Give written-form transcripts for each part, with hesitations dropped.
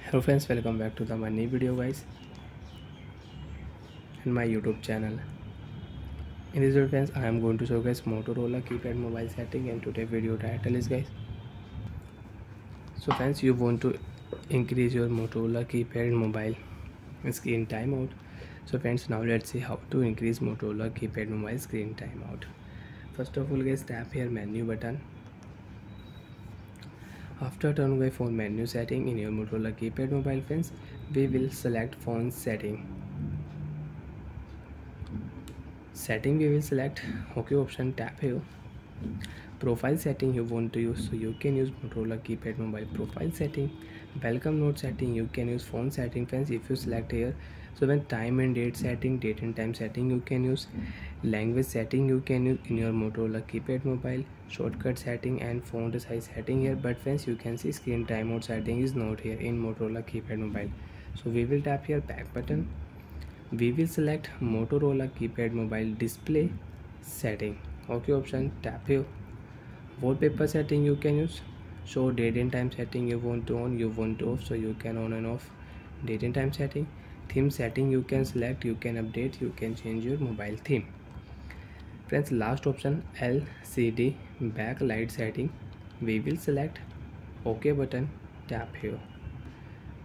Hello friends, welcome back to my new video guys in my YouTube channel. In this video friends, I am going to show guys Motorola keypad mobile setting, and today video title is guys. So friends, you want to increase your Motorola keypad mobile screen timeout. So friends, now let's see how to increase Motorola keypad mobile screen timeout. First of all guys, tap here menu button. After turn away phone menu setting in your Motorola keypad mobile friends, we will select phone setting. We will select OK option, tap here. Profile setting you want to use, so you can use Motorola keypad mobile profile setting. Welcome note setting you can use phone setting friends. If you select here, so when time and date setting, date and time setting you can use. Language setting you can use in your Motorola keypad mobile. Shortcut setting and font size setting here, but friends you can see screen timeout setting is not here in Motorola keypad mobile. So we will tap here back button. We will select Motorola keypad mobile display setting. OK option, tap here. Wallpaper setting you can use. Show date and time setting you want to on, you want to off, so you can on and off date and time setting. Theme setting you can select, you can update, you can change your mobile theme. Friends, last option LCD backlight setting. We will select OK button, tap here.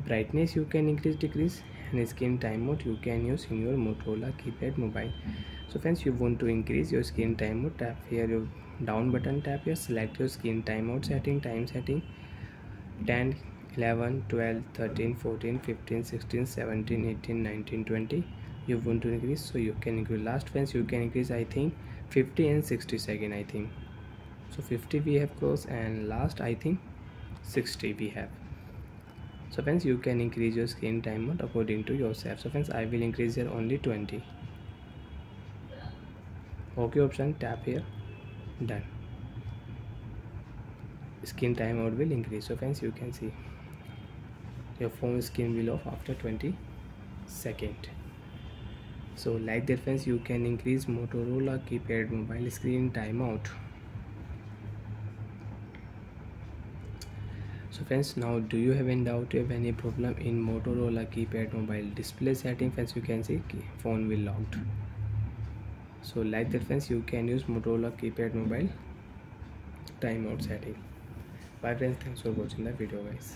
Brightness you can increase, decrease, and screen timeout you can use in your Motorola keypad mobile. So friends, you want to increase your screen timeout, tap here your down button, tap here, select your screen timeout setting, time setting 10, 11, 12, 13, 14, 15, 16, 17, 18, 19, 20. You want to increase, so you can increase. Last friends, you can increase I think 50 and 60 second I think. So 50 we have close, and last I think 60 we have. So friends, you can increase your screen timeout according to yourself. So friends, I will increase here only 20. OK option, tap here, done. Screen timeout will increase. So friends, you can see your phone screen will off after 20 seconds. So like that friends, you can increase Motorola keypad mobile screen timeout. So friends, now do you have any doubt, you have any problem in Motorola keypad mobile display setting? Friends, you can see phone will locked. So like that friends, you can use Motorola keypad mobile timeout setting. Bye friends, thanks for watching the video guys.